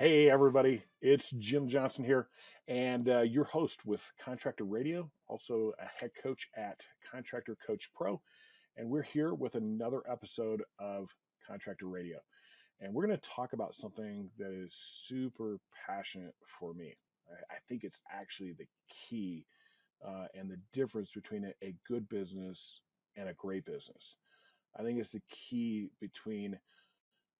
Hey, everybody, it's Jim Johnson here, and your host with Contractor Radio, also a head coach at Contractor Coach Pro. And we're here with another episode of Contractor Radio. And we're going to talk about something that is super passionate for me. I think it's actually the key and the difference between a good business and a great business. I think it's the key between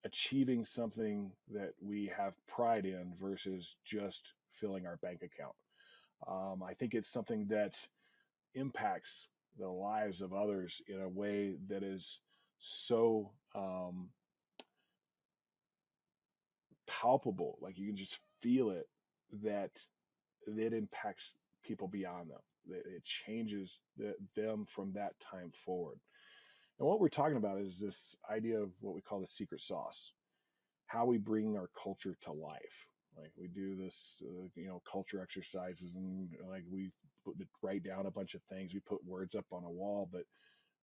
achieving something that we have pride in versus just filling our bank account. I think it's something that impacts the lives of others in a way that is so palpable, like you can just feel it, that it impacts people beyond them. It changes them from that time forward. And what we're talking about is this idea of what we call the secret sauce, how we bring our culture to life. Like we do this, culture exercises, and like we write down a bunch of things. We put words up on a wall, but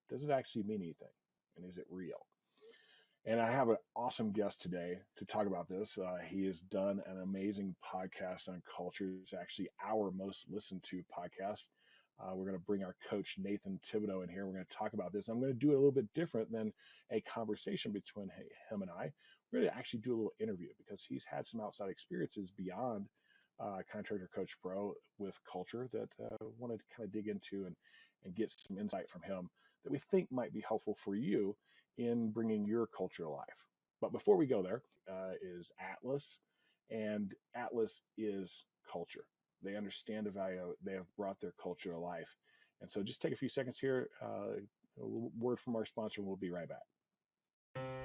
does it actually mean anything? And is it real? And I have an awesome guest today to talk about this. He has done an amazing podcast on culture. It's actually our most listened to podcast. We're going to bring our coach, Nathan Tebedo, in here. We're going to talk about this. I'm going to do it a little bit different than a conversation between him and I. We're going to actually do a little interview because he's had some outside experiences beyond Contractor Coach Pro with culture that I wanted to kind of dig into and get some insight from him that we think might be helpful for you in bringing your culture to life. But before we go there, is Atlas, and Atlas is culture. They understand the value. They have brought their culture to life. And so just take a few seconds here. A word from our sponsor, and we'll be right back.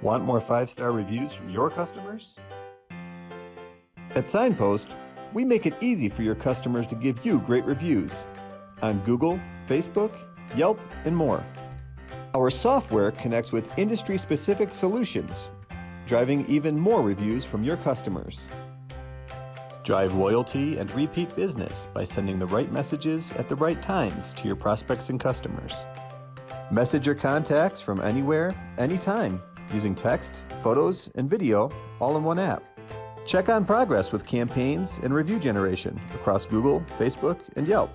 Want more 5-star reviews from your customers? At Signpost, we make it easy for your customers to give you great reviews on Google, Facebook, Yelp, and more. Our software connects with industry-specific solutions, driving even more reviews from your customers. Drive loyalty and repeat business by sending the right messages at the right times to your prospects and customers. Message your contacts from anywhere, anytime, using text, photos, and video all in one app. Check on progress with campaigns and review generation across Google, Facebook, and Yelp.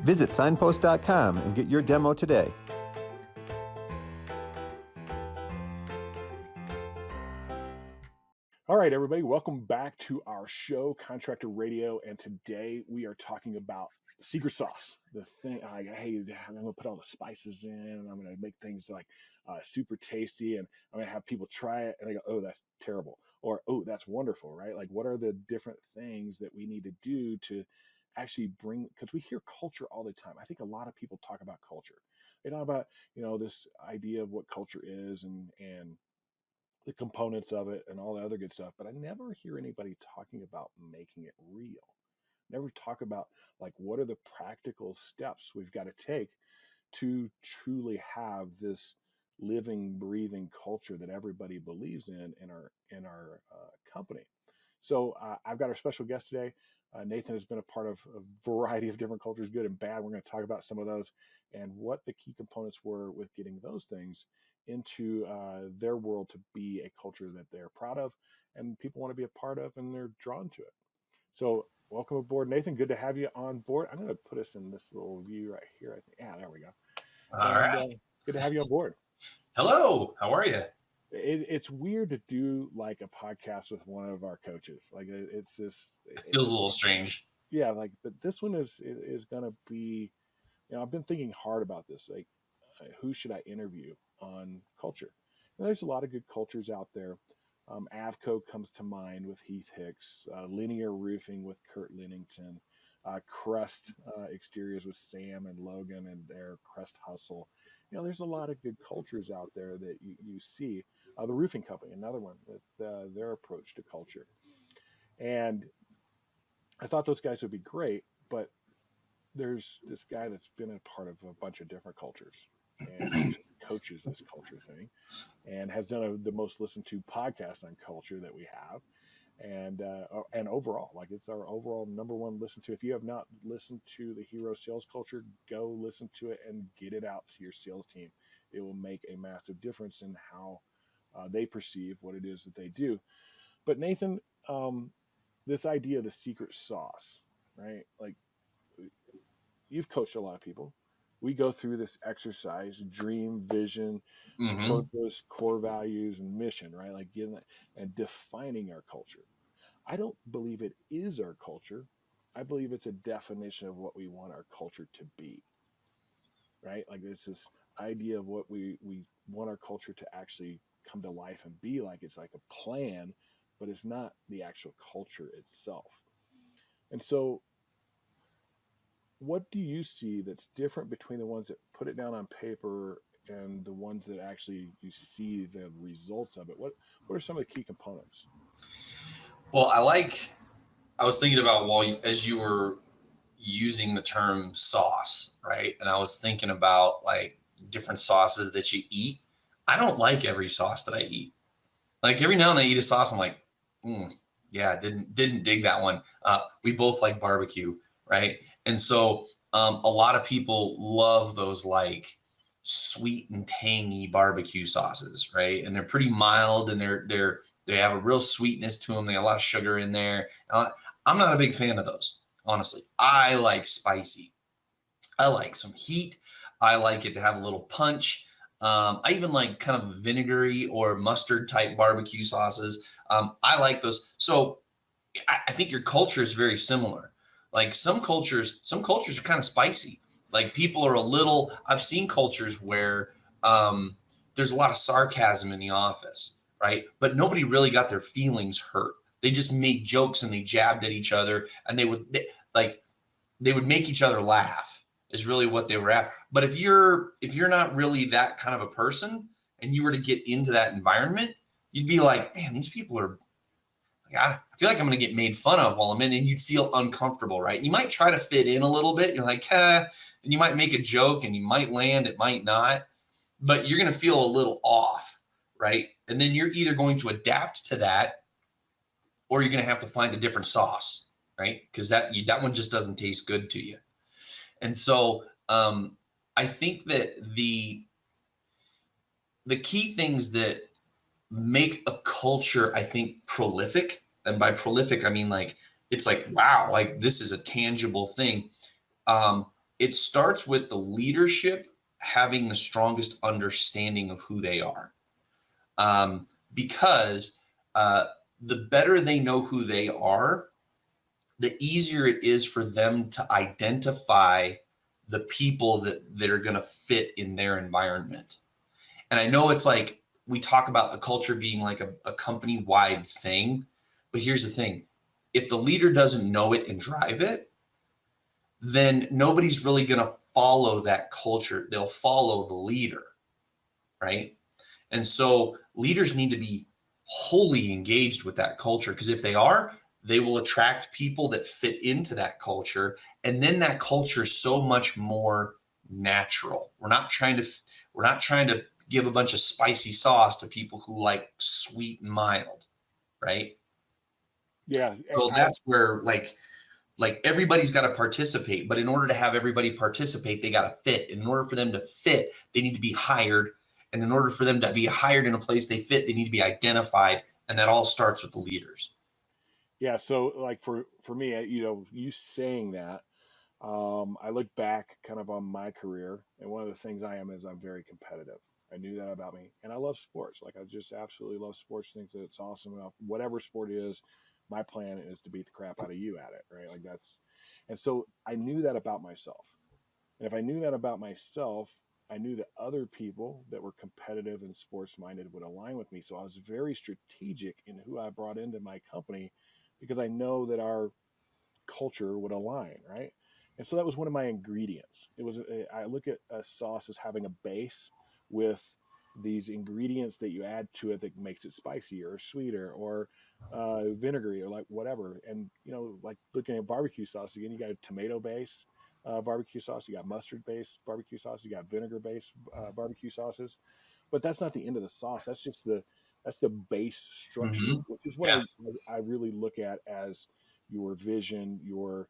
Visit signpost.com and get your demo today. All right, everybody, welcome back to our show, Contractor Radio, and today we are talking about secret sauce. The thing, hey, I'm going to put all the spices in, and I'm going to make things like super tasty, and I'm going to have people try it, and they go, oh, that's terrible, or oh, that's wonderful, right? Like, what are the different things that we need to do to actually bring, because we hear culture all the time. I think a lot of people talk about culture. They talk about, this idea of what culture is and the components of it and all the other good stuff, but I never hear anybody talking about making it real. Never talk about like what are the practical steps we've got to take to truly have this living, breathing culture that everybody believes in our company. So I've got our special guest today. Nathan has been a part of a variety of different cultures, good and bad. We're going to talk about some of those and what the key components were with getting those things into their world to be a culture that they're proud of and people want to be a part of and they're drawn to it. So welcome aboard, Nathan. Good to have you on board. I'm going to put us in this little view right here. I think, yeah, there we go. All right. Good to have you on board. Hello. How are you? It's weird to do like a podcast with one of our coaches. Like it's just, it feels a little strange. Yeah. Like, but this one is going to be, I've been thinking hard about this. Like, who should I interview on culture? And there's a lot of good cultures out there. Avco comes to mind with Heath Hicks, Linear Roofing with Kurt Lennington, Crest Exteriors with Sam and Logan and their Crest Hustle. There's a lot of good cultures out there that you see. The Roofing Company, another one with their approach to culture. And I thought those guys would be great, but there's this guy that's been a part of a bunch of different cultures and coaches this culture thing and has done the most listened to podcast on culture that we have. And overall, like it's our overall number one listen to. If you have not listened to the Hero Sales Culture, go listen to it and get it out to your sales team. It will make a massive difference in how they perceive what it is that they do. But Nathan, this idea of the secret sauce, right? Like, you've coached a lot of people. We go through this exercise: dream, vision, Mm-hmm. purpose, core values, and mission, right? Like getting that and defining our culture. I don't believe it is our culture. I believe it's a definition of what we want our culture to be, right? Like, it's this idea of what we want our culture to actually come to life and be like. It's like a plan, but it's not the actual culture itself. And so, what do you see that's different between the ones that put it down on paper and the ones that actually you see the results of it? What are some of the key components? Well, I was thinking about as you were using the term sauce, right? And I was thinking about like different sauces that you eat. I don't like every sauce that I eat. Like every now and then I eat a sauce, I'm like, yeah, didn't dig that one. We both like barbecue, right? And so a lot of people love those like sweet and tangy barbecue sauces, right? And they're pretty mild, and they have a real sweetness to them. They got a lot of sugar in there. I'm not a big fan of those, honestly. I like spicy. I like some heat. I like it to have a little punch. I even like kind of vinegary or mustard type barbecue sauces. I like those. So I think your culture is very similar. Like some cultures are kind of spicy. Like people are a little. I've seen cultures where there's a lot of sarcasm in the office, right? But nobody really got their feelings hurt. They just made jokes and they jabbed at each other, and they would make each other laugh is really what they were at. But if you're not really that kind of a person and you were to get into that environment, you'd be like, man, these people are like, I feel like I'm going to get made fun of while I'm in, and you'd feel uncomfortable, right? You might try to fit in a little bit. You're like, and you might make a joke and you might land, it might not, but you're going to feel a little off, right? And then you're either going to adapt to that or you're going to have to find a different sauce, right? Because that one just doesn't taste good to you. And so I think that the key things that make a culture, I think, prolific, and by prolific, I mean like it's like, wow, like this is a tangible thing. It starts with the leadership having the strongest understanding of who they are. Because the better they know who they are, the easier it is for them to identify the people that are going to fit in their environment. And I know it's like we talk about the culture being like a company-wide thing, but here's the thing. If the leader doesn't know it and drive it, then nobody's really going to follow that culture. They'll follow the leader, right? And so leaders need to be wholly engaged with that culture, because if they are, they will attract people that fit into that culture. And then that culture is so much more natural. We're not trying to give a bunch of spicy sauce to people who like sweet and mild, right? Yeah. So that's where like everybody's got to participate, but in order to have everybody participate, they got to fit. And in order for them to fit, they need to be hired. And in order for them to be hired in a place they fit, they need to be identified. And that all starts with the leaders. Yeah. So like for me, you saying that, I look back kind of on my career, and one of the things I am is I'm very competitive. I knew that about me, and I love sports. Like, I just absolutely love sports. Think that it's awesome enough. Whatever sport it is, my plan is to beat the crap out of you at it, right? Like that's, and so I knew that about myself. And if I knew that about myself, I knew that other people that were competitive and sports minded would align with me. So I was very strategic in who I brought into my company, because I know that our culture would align, right? And so that was one of my ingredients. I look at a sauce as having a base with these ingredients that you add to it that makes it spicier or sweeter or vinegary or like whatever. And like looking at barbecue sauce again, you got a tomato base barbecue sauce, you got mustard base barbecue sauce, you got vinegar base barbecue sauces. But that's not the end of the sauce. That's the base structure, Mm-hmm. which is what Yeah. I really look at as your vision, your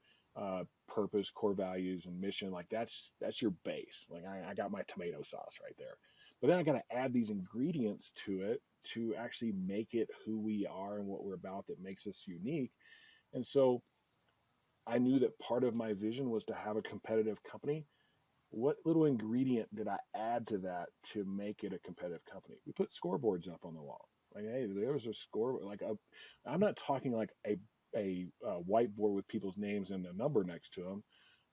purpose, core values, and mission. Like that's your base. Like I got my tomato sauce right there. but then I got to add these ingredients to it to actually make it who we are and what we're about that makes us unique. And so I knew that part of my vision was to have a competitive company. What little ingredient did I add to that to make it a competitive company? We put scoreboards up on the wall. Like, hey, there was a score. I'm not talking like a whiteboard with people's names and a number next to them.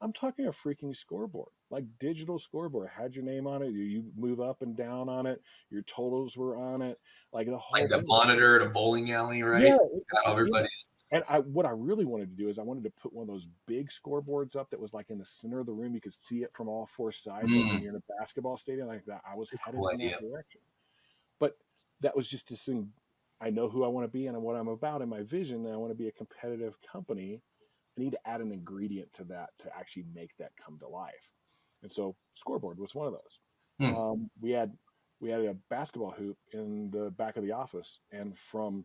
I'm talking a freaking scoreboard, like digital scoreboard. Had your name on it. You move up and down on it. Your totals were on it. Like the whole Like the thing. monitor at a bowling alley, right? Yeah, It's got everybody's. And what I really wanted to do is I wanted to put one of those big scoreboards up that was like in the center of the room. You could see it from all four sides, like when you're in a basketball stadium like that. I was headed Cool in idea. that direction. But that was just this thing. I know who I want to be and what I'm about in my vision. And I want to be a competitive company. I need to add an ingredient to that to actually make that come to life. And so scoreboard was one of those. We had a basketball hoop in the back of the office, and from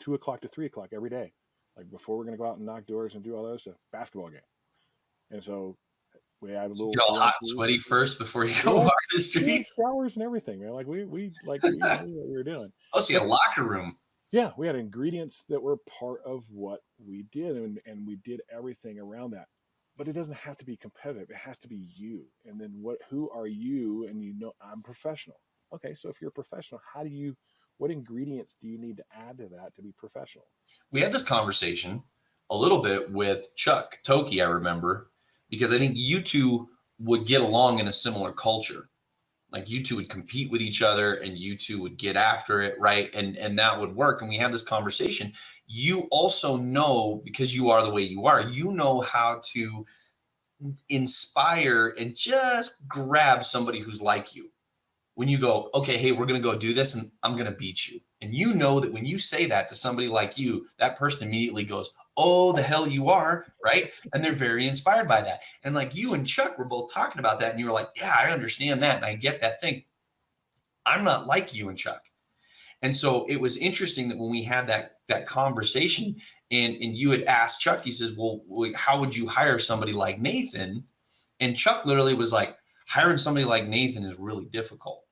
2 o'clock to 3 o'clock every day, like before we're going to go out and knock doors and do all those stuff, basketball game. And so we had a little. Get all hot and sweaty first before you go walk the streets. Showers and everything, man. We knew what we were doing. Oh, so you had a locker room. Yeah, we had ingredients that were part of what we did, and we did everything around that. But it doesn't have to be competitive. It has to be you. And then who are you? And I'm professional. Okay, so if you're a professional, what ingredients do you need to add to that to be professional? We had this conversation a little bit with Chuck Toki, I remember, because I think you two would get along in a similar culture. Like you two would compete with each other and you two would get after it, right? And that would work. And we had this conversation. You also know, because you are the way you are, you know how to inspire and just grab somebody who's like you. When you go, okay, hey, we're going to go do this and I'm going to beat you. And you know that when you say that to somebody like you, that person immediately goes, oh, the hell you are, right? And they're very inspired by that. And like you and Chuck were both talking about that. And you were like, yeah, I understand that. And I get that thing. I'm not like you and Chuck. And so it was interesting that when we had that conversation and you had asked Chuck, he says, well, how would you hire somebody like Nathan? And Chuck literally was like, hiring somebody like Nathan is really difficult.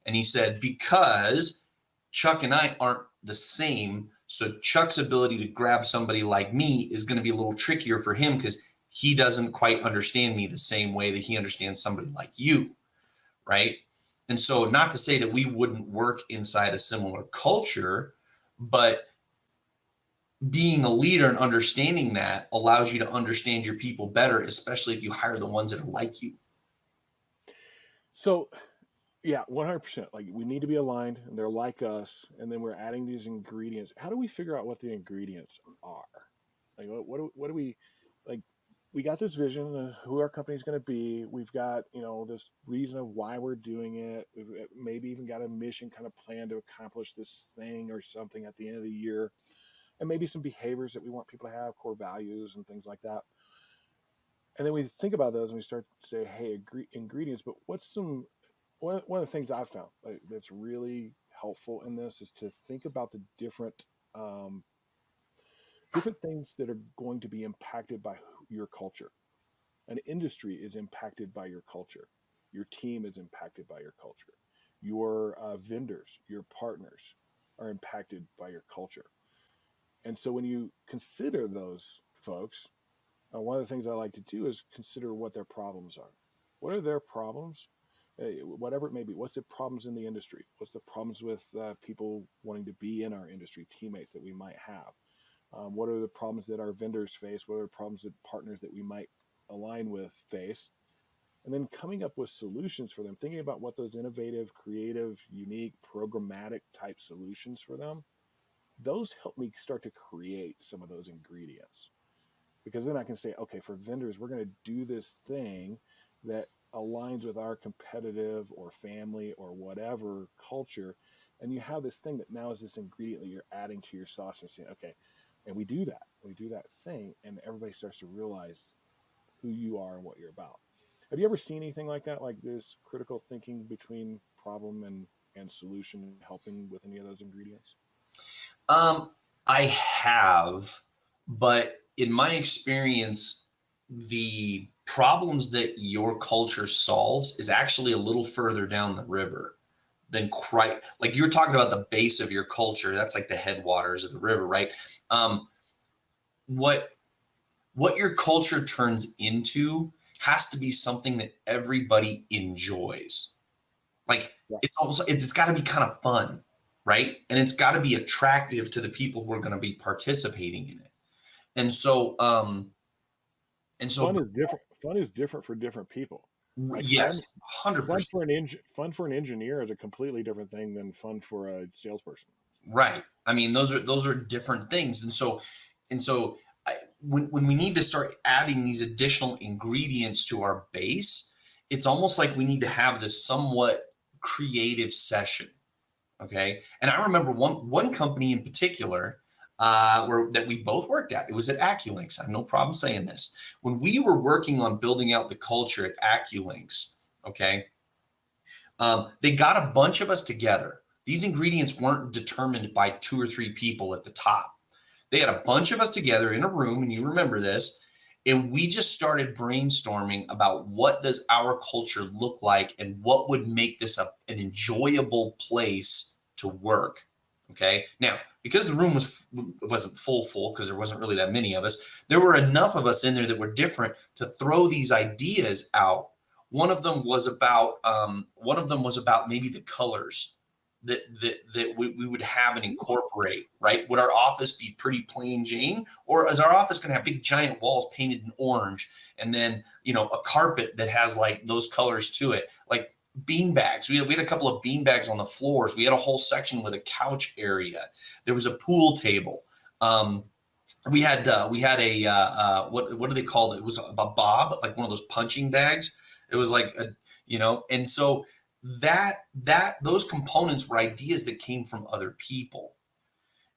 And he said, because Chuck and I aren't the same. So Chuck's ability to grab somebody like me is going to be a little trickier for him because he doesn't quite understand me the same way that he understands somebody like you, right? And so not to say that we wouldn't work inside a similar culture, but being a leader and understanding that allows you to understand your people better, especially if you hire the ones that are like you. So, yeah, 100%. Like we need to be aligned and they're like us. And then we're adding these ingredients. How do we figure out what the ingredients are? Like what do we, like, we got this vision of who our company is going to be. We've got, this reason of why we're doing it. We've maybe even got a mission kind of plan to accomplish this thing or something at the end of the year. And maybe some behaviors that we want people to have, core values and things like that. And then we think about those and we start to say, hey, ingredients, but one of the things I've found that's really helpful in this is to think about the different things that are going to be impacted by your culture. An industry is impacted by your culture. Your team is impacted by your culture. Your vendors, your partners are impacted by your culture. And so when you consider those folks, one of the things I like to do is consider what their problems are. What are their problems? Whatever it may be. What's the problems in the industry? What's the problems with people wanting to be in our industry, teammates that we might have? What are the problems that our vendors face? What are the problems that partners that we might align with face? And then coming up with solutions for them, thinking about what those innovative, creative, unique, programmatic type solutions for them, those help me start to create some of those ingredients. Because then I can say, okay, for vendors, we're going to do this thing that aligns with our competitive or family or whatever culture. And you have this thing that now is this ingredient that you're adding to your sauce and saying, okay, and we do that thing, and everybody starts to realize who you are and what you're about. Have you ever seen anything like that, like this critical thinking between problem and solution helping with any of those ingredients? I have, but in my experience, the problems that your culture solves is actually a little further down the river than quite, like you're talking about the base of your culture. That's like the headwaters of the river, right? What your culture turns into has to be something that everybody enjoys. Like it's got to be kind of fun, right? And it's got to be attractive to the people who are going to be participating in it. And so, fun is different. Fun is different for different people. Like yes, 100%. Fun for an engineer is a completely different thing than fun for a salesperson. Right. I mean, those are different things. And so when we need to start adding these additional ingredients to our base, it's almost like we need to have this somewhat creative session. Okay. And I remember one company in particular that we both worked at. It was at AccuLinks. I have no problem saying this. When we were working on building out the culture at AccuLinks, okay, they got a bunch of us together. These ingredients weren't determined by 2 or 3 people at the top. They had a bunch of us together in a room, and you remember this, and we just started brainstorming about what does our culture look like and what would make this an enjoyable place to work. Okay. Now, because the room wasn't full because there wasn't really that many of us, there were enough of us in there that were different to throw these ideas out. One of them was about maybe the colors that we would have and incorporate, right? Would our office be pretty plain Jane, or is our office going to have big giant walls painted in orange and then, a carpet that has like those colors to it? Like bean bags. We had a couple of bean bags on the floors. We had a whole section with a couch area. There was a pool table. We had a what do they call it? It was a bob, like one of those punching bags. It was like and so those components were ideas that came from other people.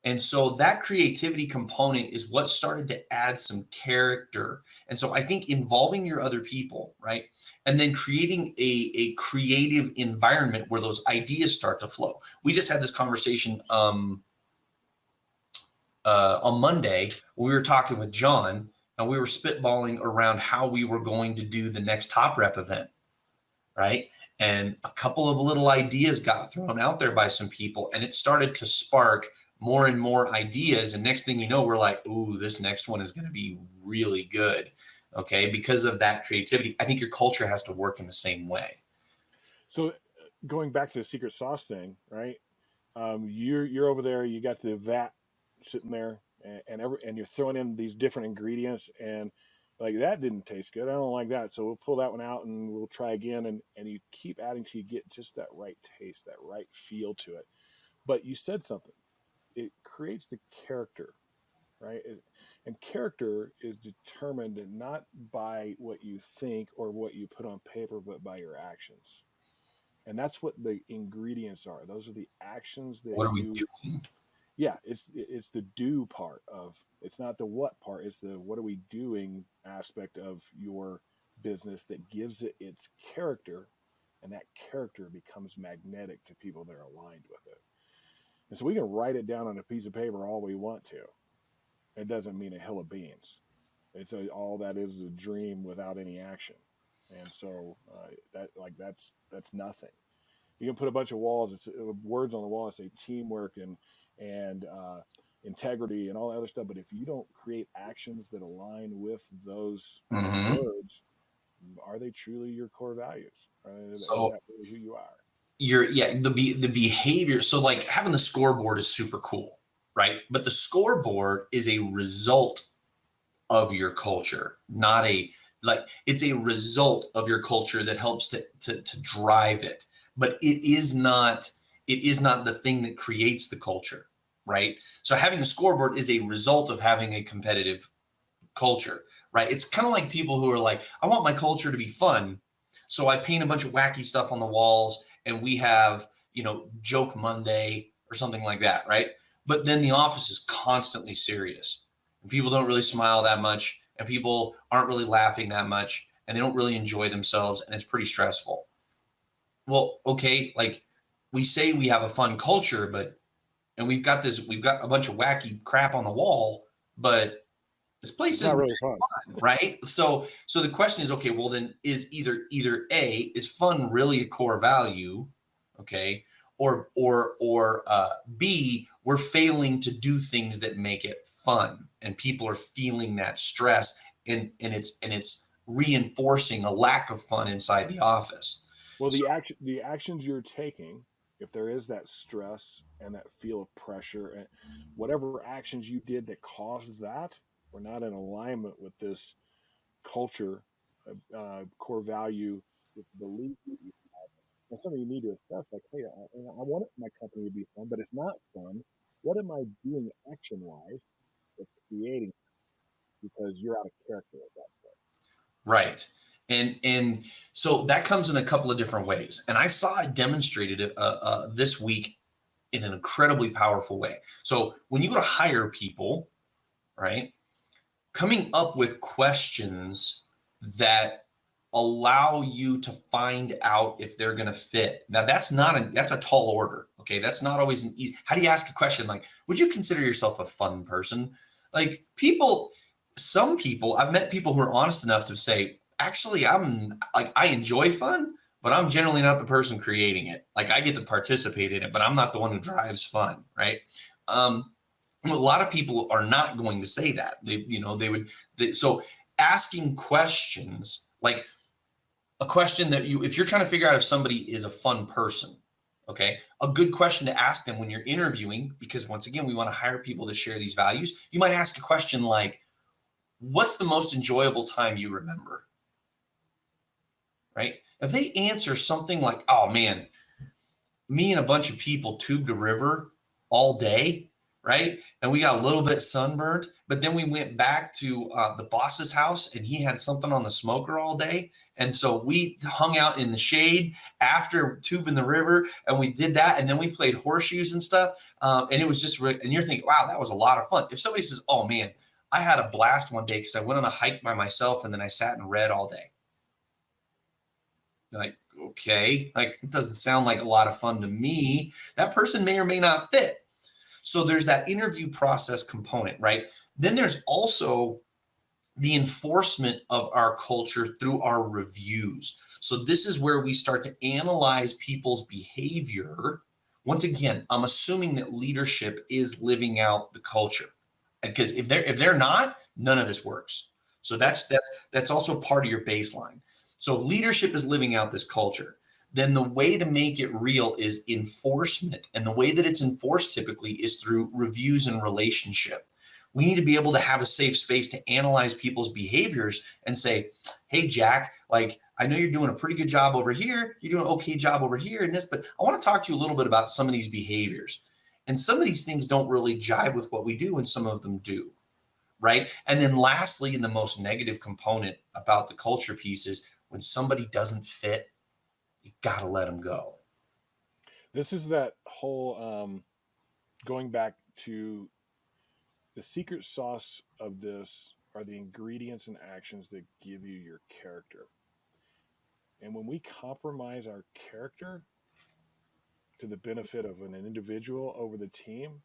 And so that creativity component is what started to add some character. And so I think involving your other people, right? And then creating a creative environment where those ideas start to flow. We just had this conversation on Monday when we were talking with John, and we were spitballing around how we were going to do the next Top Rep event, right? And a couple of little ideas got thrown out there by some people, and it started to spark more and more ideas. And next thing you know, we're like, ooh, this next one is going to be really good. Okay. Because of that creativity, I think your culture has to work in the same way. So going back to the secret sauce thing, right? You're over there, you got the vat sitting there and you're throwing in these different ingredients, and like, that didn't taste good. I don't like that. So we'll pull that one out and we'll try again. And you keep adding till you get just that right taste, that right feel to it. But you said something. It creates the character, right? And character is determined not by what you think or what you put on paper, but by your actions. And that's what the ingredients are. Those are the actions that what are we doing? Yeah, it's the do part of, it's not the what part, it's the what are we doing aspect of your business that gives it its character, and that character becomes magnetic to people that are aligned with it. And so we can write it down on a piece of paper all we want to. It doesn't mean a hill of beans. All that is a dream without any action. And so that's nothing. You can put a bunch of words on the wall that say teamwork and integrity and all that other stuff, but if you don't create actions that align with those words, are they truly your core values? Is that really who you are? The behavior. So like having the scoreboard is super cool, right? But the scoreboard is a result of your culture, not it's a result of your culture that helps to drive it. But it is not the thing that creates the culture, right? So having a scoreboard is a result of having a competitive culture, right? It's kind of like people who are like, I want my culture to be fun, so I paint a bunch of wacky stuff on the walls, and we have, Joke Monday or something like that, right? But then the office is constantly serious, and people don't really smile that much, and people aren't really laughing that much, and they don't really enjoy themselves, and it's pretty stressful. Well, okay, like we say we have a fun culture, and we've got a bunch of wacky crap on the wall, but This place It's is not really fun. right. So the question is, okay, well then is either A, is fun really a core value? Okay. Or B, we're failing to do things that make it fun, and people are feeling that stress, and it's reinforcing a lack of fun inside the office. Well, the actions you're taking, if there is that stress and that feel of pressure, and whatever actions you did that caused that, were not in alignment with this culture, core value, this belief that you have. That's something you need to assess. Like, hey, I want my company to be fun, but it's not fun. What am I doing action wise that's creating? Because you're out of character at that point. Right. And so that comes in a couple of different ways. And I saw it demonstrated this week in an incredibly powerful way. So when you go to hire people, right, coming up with questions that allow you to find out if they're going to fit. Now that's a tall order. Okay. That's not always an easy. How do you ask a question like, would you consider yourself a fun person? Like some people, I've met people who are honest enough to say, actually, I enjoy fun, but I'm generally not the person creating it. Like I get to participate in it, but I'm not the one who drives fun. Right. A lot of people are not going to say that. So asking questions, like a question that if you're trying to figure out if somebody is a fun person, okay, a good question to ask them when you're interviewing, because once again, we want to hire people that share these values. You might ask a question like, what's the most enjoyable time you remember? Right? If they answer something like, oh man, me and a bunch of people tubed a river all day, right? And we got a little bit sunburned, but then we went back to the boss's house and he had something on the smoker all day. And so we hung out in the shade after tubing the river, and we did that. And then we played horseshoes and stuff. And it was just, and you're thinking, wow, that was a lot of fun. If somebody says, oh man, I had a blast one day because I went on a hike by myself and then I sat and read all day. You're like, okay, like it doesn't sound like a lot of fun to me. That person may or may not fit. So there's that interview process component, right? Then there's also the enforcement of our culture through our reviews. So this is where we start to analyze people's behavior. Once again, I'm assuming that leadership is living out the culture, because if they're not, none of this works. So that's also part of your baseline. So if leadership is living out this culture, then the way to make it real is enforcement. And the way that it's enforced typically is through reviews and relationship. We need to be able to have a safe space to analyze people's behaviors and say, hey, Jack, like, I know you're doing a pretty good job over here. You're doing an okay job over here in this, but I want to talk to you a little bit about some of these behaviors. And some of these things don't really jive with what we do, and some of them do, right? And then lastly, and the most negative component about the culture piece is when somebody doesn't fit, you got to let them go. This is that whole going back to the secret sauce of this are the ingredients and actions that give you your character. And when we compromise our character to the benefit of an individual over the team,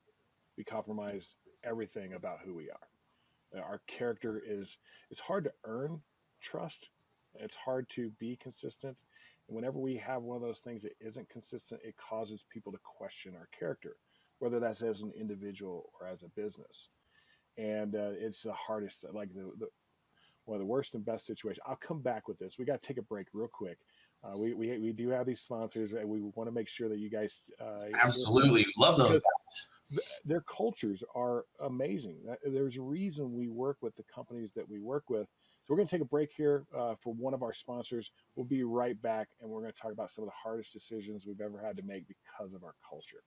we compromise everything about who we are. Our character it's hard to earn trust. It's hard to be consistent. And whenever we have one of those things that isn't consistent, it causes people to question our character, whether that's as an individual or as a business. And it's the hardest, like one of the worst and best situations. I'll come back with this. We got to take a break real quick. We do have these sponsors, and we want to make sure that you guys absolutely love those guys. Their cultures are amazing. There's a reason we work with the companies that we work with. So we're going to take a break here for one of our sponsors. We'll be right back, and we're going to talk about some of the hardest decisions we've ever had to make because of our culture.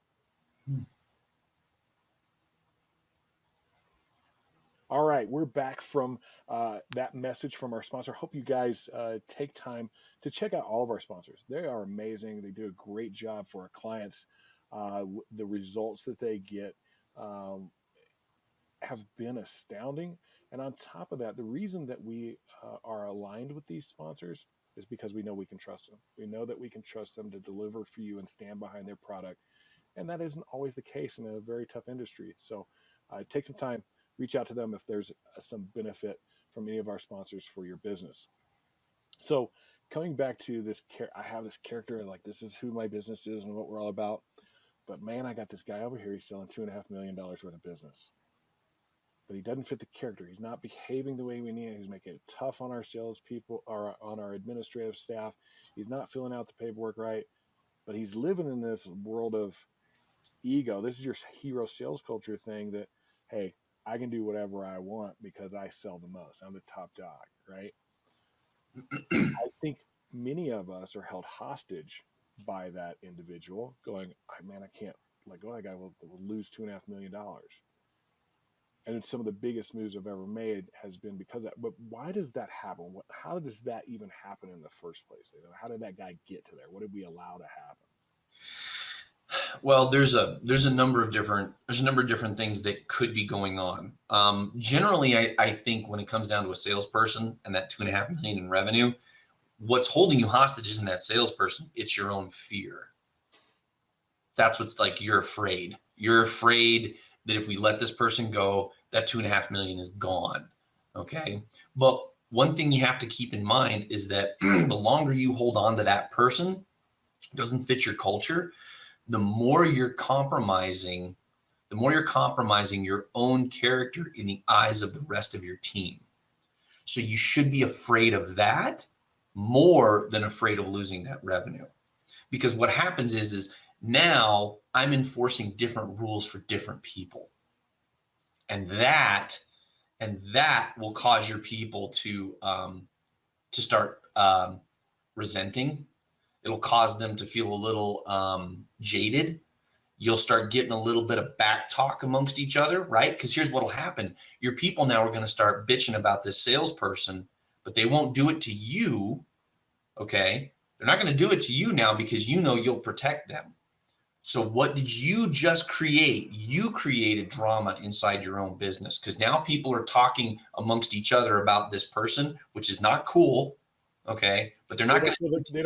All right, we're back from that message from our sponsor. Hope you guys take time to check out all of our sponsors. They are amazing. They do a great job for our clients. The results that they get have been astounding. And on top of that, the reason that we are aligned with these sponsors is because we know we can trust them. We know that we can trust them to deliver for you and stand behind their product. And that isn't always the case in a very tough industry. So take some time. reach out to them if there's some benefit from any of our sponsors for your business. So coming back to this, I have this character, like this is who my business is and what we're all about. But man, I got this guy over here. He's selling $2.5 million worth of business, but he doesn't fit the character. He's not behaving the way we need. He's making it tough on our salespeople or on our administrative staff. He's not filling out the paperwork right, but he's living in this world of ego. This is your hero sales culture thing that, hey, I can do whatever I want because I sell the most. I'm the top dog, right? I think many of us are held hostage by that individual going, man, I can't let go of that guy. Will lose $2.5 million. And some of the biggest moves I've ever made has been because of that. But why does that happen? How does that even happen in the first place? How did that guy get to there? What did we allow to happen? Well, there's a number of different things that could be going on. Generally, I think when it comes down to a salesperson and that $2.5 million in revenue, what's holding you hostage isn't that salesperson, it's your own fear. That's what's like, you're afraid. You're afraid that if we let this person go, that $2.5 million is gone. Okay. But one thing you have to keep in mind is that the longer you hold on to that person, doesn't fit your culture, the more you're compromising your own character in the eyes of the rest of your team. So you should be afraid of that more than afraid of losing that revenue. Because what happens is now I'm enforcing different rules for different people. And that will cause your people to start resenting. It'll cause them to feel a little jaded. You'll start getting a little bit of back talk amongst each other, right? Because here's what'll happen. Your people now are going to start bitching about this salesperson, but they won't do it to you, okay? They're not going to do it to you now because you know you'll protect them. So what did you just create? You created drama inside your own business because now people are talking amongst each other about this person, which is not cool, okay? But they're not going to. They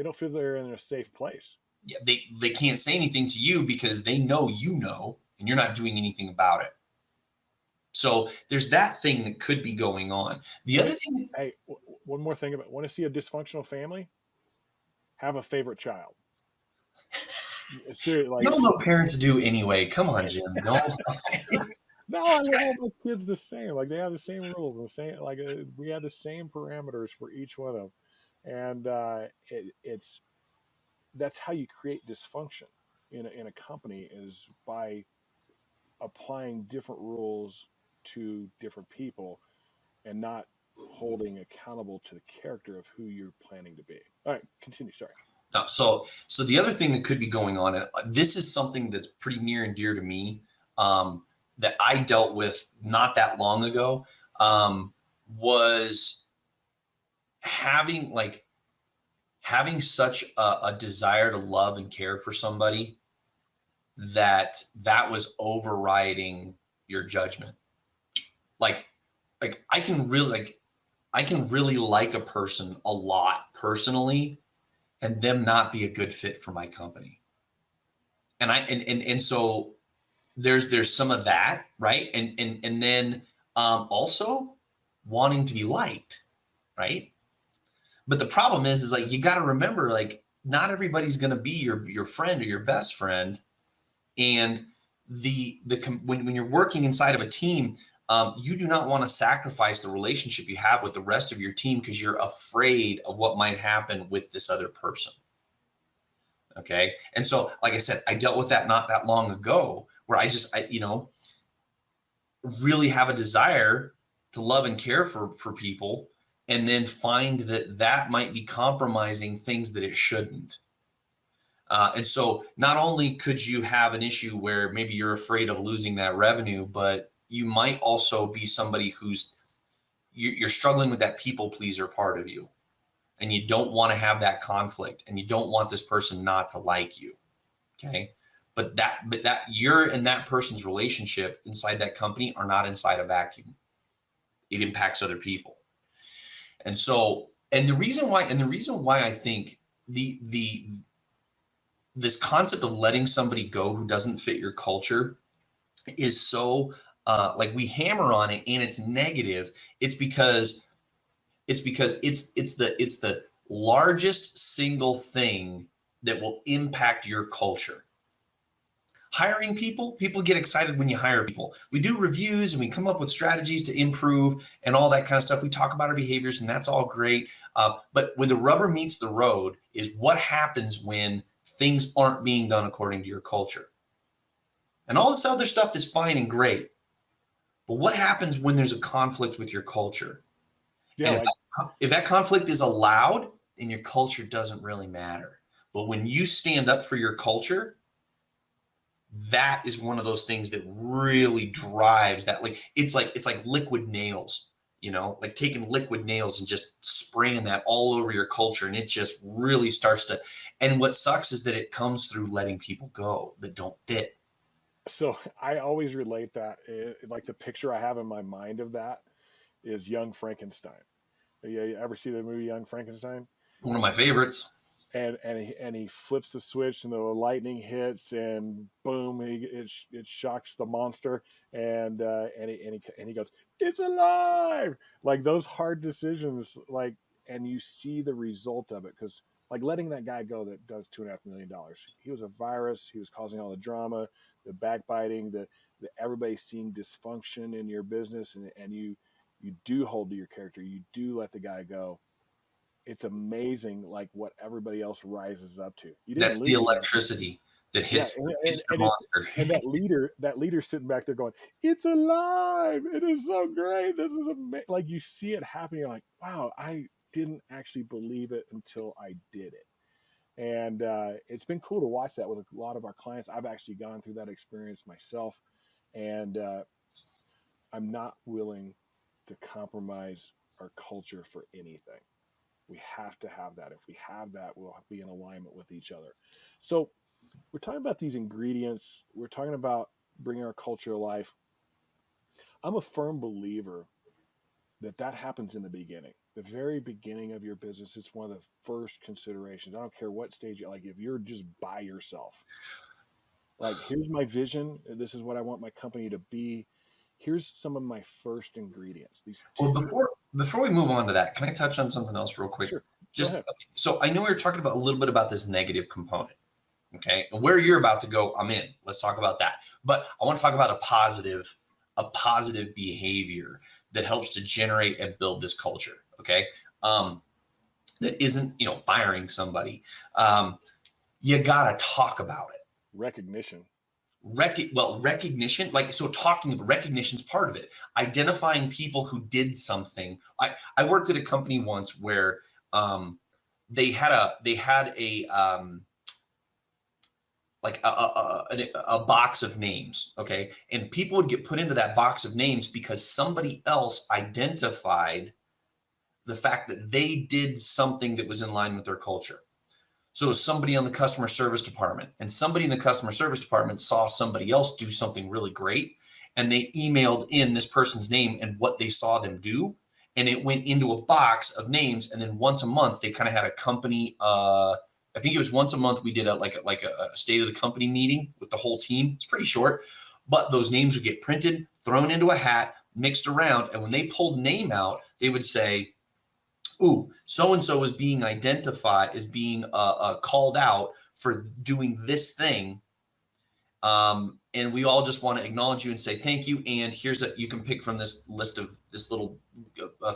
don't feel they're in a safe place. Yeah, they can't say anything to you because they know you know, and you're not doing anything about it. So there's that thing that could be going on. The other thing. Hey, one more thing about, want to see a dysfunctional family? Have a favorite child. Seriously, like, no parents do anyway. Come on, Jim. Don't. No, I love all my kids the same. Like they have the same rules and same. Like we have the same parameters for each one of them, and it's that's how you create dysfunction in a company is by applying different rules to different people and not holding accountable to the character of who you're planning to be. All right, continue. Sorry. So the other thing that could be going on, and this is something that's pretty near and dear to me, that I dealt with not that long ago, was having such a desire to love and care for somebody that was overriding your judgment. Like I can really like a person a lot personally, and them not be a good fit for my company. And so there's some of that, right? And then also wanting to be liked, right? But the problem is like, you got to remember, like, not everybody's going to be your friend or your best friend. And when you're working inside of a team, you do not want to sacrifice the relationship you have with the rest of your team because you're afraid of what might happen with this other person. Okay. And so, like I said, I dealt with that not that long ago, where I really have a desire to love and care for people, and then find that might be compromising things that it shouldn't. And so not only could you have an issue where maybe you're afraid of losing that revenue, but you might also be somebody you're struggling with that people pleaser part of you, and you don't want to have that conflict, and you don't want this person not to like you. Okay. But that you're in that person's relationship inside that company are not inside a vacuum. It impacts other people. And so, the reason why I think this concept of letting somebody go who doesn't fit your culture is so like we hammer on it and it's negative, it's because it's the largest single thing that will impact your culture. Hiring people get excited when you hire people. We do reviews and we come up with strategies to improve and all that kind of stuff. We talk about our behaviors and that's all great. But when the rubber meets the road is what happens when things aren't being done according to your culture. And all this other stuff is fine and great. But what happens when there's a conflict with your culture? Yeah, and if that conflict is allowed, then your culture doesn't really matter. But when you stand up for your culture, that is one of those things that really drives that. Like it's like liquid nails, like taking liquid nails and just spraying that all over your culture, and it just really starts to. And what sucks is that it comes through letting people go that don't fit. So I always relate that. Like the picture I have in my mind of that is Young Frankenstein. You ever see the movie Young Frankenstein? One of my favorites. And he flips the switch and the lightning hits and boom, it shocks the monster and he goes, it's alive. Like those hard decisions, like, and you see the result of it, because like letting that guy go that does $2.5 million, he was a virus. He was causing all the drama, the backbiting, the everybody seeing dysfunction in your business, and you do hold to your character. You do let the guy go. It's amazing, like what everybody else rises up to. That's the electricity that hits, the monster. And that leader sitting back there going, "It's alive! It is so great! This is amazing!" Like you see it happen, you're like, "Wow! I didn't actually believe it until I did it." And it's been cool to watch that with a lot of our clients. I've actually gone through that experience myself, and I'm not willing to compromise our culture for anything. We have to have that. If we have that, we'll be in alignment with each other. So we're talking about these ingredients. We're talking about bringing our culture to life. I'm a firm believer that happens in the beginning, the very beginning of your business. It's one of the first considerations. I don't care what stage you're, like if you're just by yourself, like here's my vision. This is what I want my company to be. Here's some of my first ingredients. Well, before we move on to that, can I touch on something else real quick? Sure. Okay, so I know we were talking about a little bit about this negative component. Okay. And where you're about to go, I'm in. Let's talk about that. But I want to talk about a positive behavior that helps to generate and build this culture. Okay. That isn't, firing somebody. You got to talk about it. Recognition. Recognition, recognition is part of it. Identifying people who did something. I worked at a company once where they had a box of names, okay, and people would get put into that box of names because somebody else identified the fact that they did something that was in line with their culture. So somebody on the customer service department, and somebody in the customer service department saw somebody else do something really great, and they emailed in this person's name and what they saw them do, and it went into a box of names. And then once a month, they kind of had a company. I think it was once a month we did a state of the company meeting with the whole team. It's pretty short, but those names would get printed, thrown into a hat, mixed around, and when they pulled name out, they would say, ooh, so-and-so is being identified, is being called out for doing this thing. And we all just want to acknowledge you and say thank you. And you can pick from this list of this little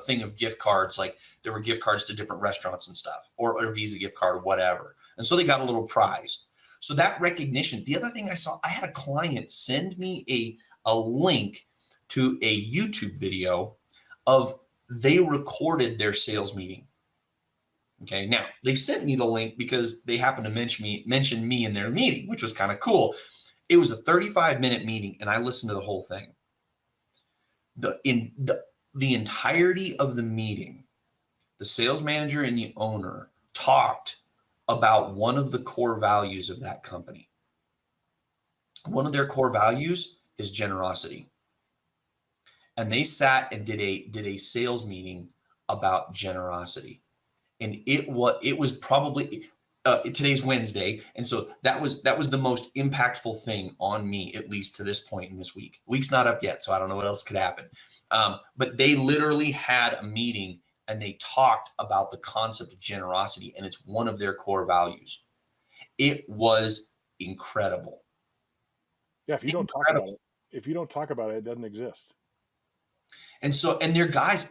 thing of gift cards. Like there were gift cards to different restaurants and stuff, or a Visa gift card or whatever. And so they got a little prize. So that recognition. The other thing I saw, I had a client send me a link to a YouTube video of they recorded their sales meeting. Okay. Now they sent me the link because they happened to mention me in their meeting, which was kind of cool. It was a 35-minute meeting and I listened to the whole thing. The entirety of the meeting, the sales manager and the owner talked about one of the core values of that company. One of their core values is generosity. And they sat and did a sales meeting about generosity. And it was probably, today's Wednesday. And so that was the most impactful thing on me, at least to this point in this week. Week's not up yet, so I don't know what else could happen. But they literally had a meeting and they talked about the concept of generosity, and it's one of their core values. It was incredible. Yeah, if you don't talk about it, it doesn't exist. And so, and their guys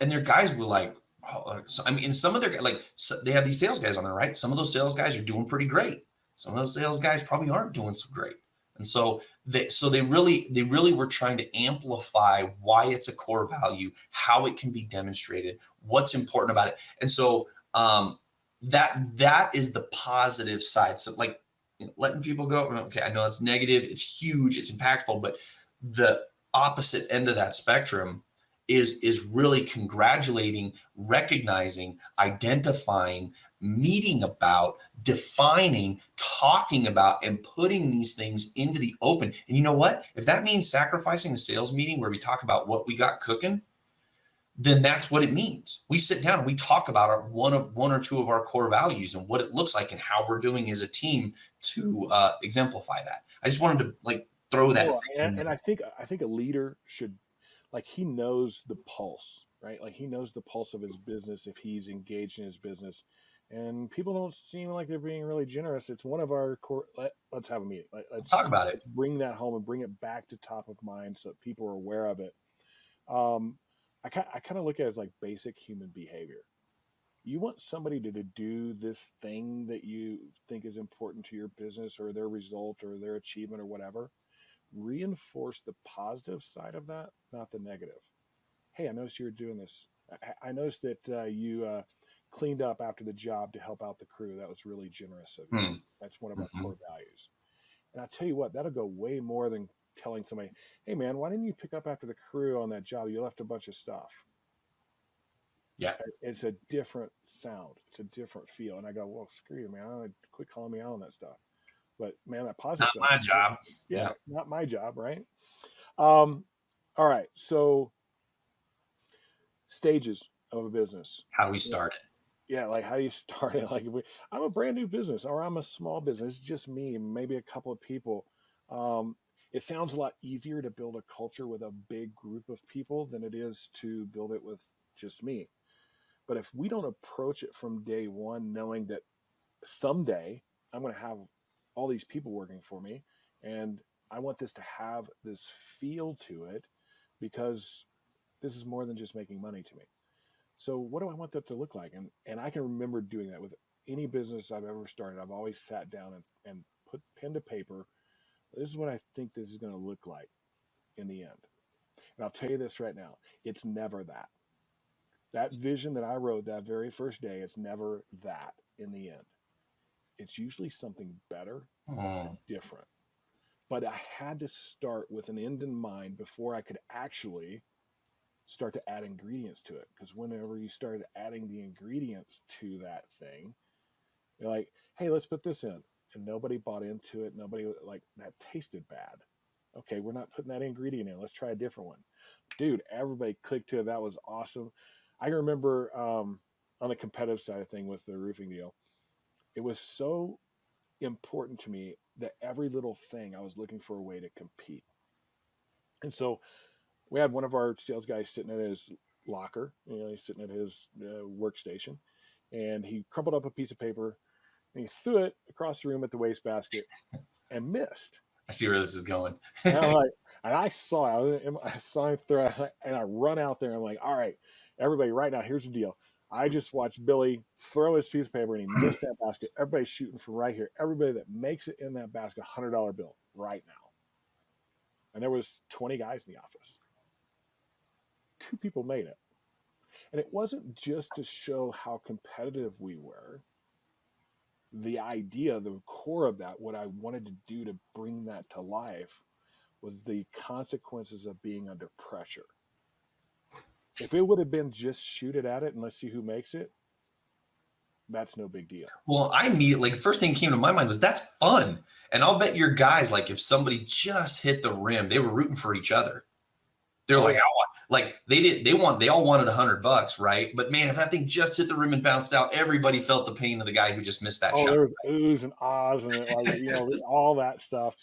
were like, oh, so, I mean, and some of their, like, so they have these sales guys on there, right? Some of those sales guys are doing pretty great. Some of those sales guys probably aren't doing so great. And so they really were trying to amplify why it's a core value, how it can be demonstrated, what's important about it. And so that is the positive side. So like, you know, letting people go, okay, I know it's negative, it's huge, it's impactful, but the opposite end of that spectrum is really congratulating, recognizing, identifying, meeting about, defining, talking about, and putting these things into the open. And you know what? If that means sacrificing a sales meeting where we talk about what we got cooking, then that's what it means. We sit down and we talk about our one or two of our core values and what it looks like and how we're doing as a team to exemplify that. I just wanted to like throw that. And I think a leader should, like, he knows the pulse, right? Like he knows the pulse of his business if he's engaged in his business. And people don't seem like they're being really generous. It's one of our core. Let's have a meeting. Let's talk about it. Let's bring that home and bring it back to top of mind so that people are aware of it. I kind of look at it as like basic human behavior. You want somebody to do this thing that you think is important to your business or their result or their achievement or whatever. Reinforce the positive side of that, not the negative. Hey, I noticed you were doing this. I noticed that you cleaned up after the job to help out the crew. That was really generous of you. That's one of our core values. And I'll tell you what, that'll go way more than telling somebody, hey man, why didn't you pick up after the crew on that job? You left a bunch of stuff. Yeah. It's a different sound. It's a different feel. And I go, well, screw you, man. Quit calling me out on that stuff. But man, that positive not my job. Yeah, not my job, right? All right. So stages of a business. How do we start it? Yeah, like how do you start it? Like I'm a brand new business or I'm a small business, it's just me, maybe a couple of people. It sounds a lot easier to build a culture with a big group of people than it is to build it with just me. But if we don't approach it from day one, knowing that someday I'm going to have all these people working for me, and I want this to have this feel to it because this is more than just making money to me. So what do I want that to look like? And I can remember doing that with any business I've ever started. I've always sat down and put pen to paper. This is what I think this is going to look like in the end. And I'll tell you this right now. It's never that. That vision that I wrote that very first day, it's never that in the end. It's usually something better and different. But I had to start with an end in mind before I could actually start to add ingredients to it. Because whenever you started adding the ingredients to that thing, you're like, hey, let's put this in. And nobody bought into it. Nobody, like, that tasted bad. Okay, we're not putting that ingredient in. Let's try a different one. Dude, everybody clicked to it. That was awesome. I can remember on the competitive side of thing with the roofing deal, it was so important to me that every little thing I was looking for a way to compete. And so we had one of our sales guys sitting at his locker, he's sitting at his workstation, and he crumpled up a piece of paper and he threw it across the room at the wastebasket and missed. I see where this is going. And I saw it. I saw him throw it, and I run out there. And I'm like, all right, everybody, right now, here's the deal. I just watched Billy throw his piece of paper, and he missed that basket. Everybody's shooting from right here. Everybody that makes it in that basket, $100 bill right now. And there was 20 guys in the office. 2 people made it. And it wasn't just to show how competitive we were. The idea, the core of that, what I wanted to do to bring that to life was the consequences of being under pressure. If it would have been just shoot it at it and let's see who makes it, that's no big deal. Well, I immediately, the first thing that came to my mind was that's fun. And I'll bet your guys, like if somebody just hit the rim, they were rooting for each other. They're like, they all wanted $100, right? But man, if that thing just hit the rim and bounced out, everybody felt the pain of the guy who just missed that shot. There was oohs and ahs and all that stuff.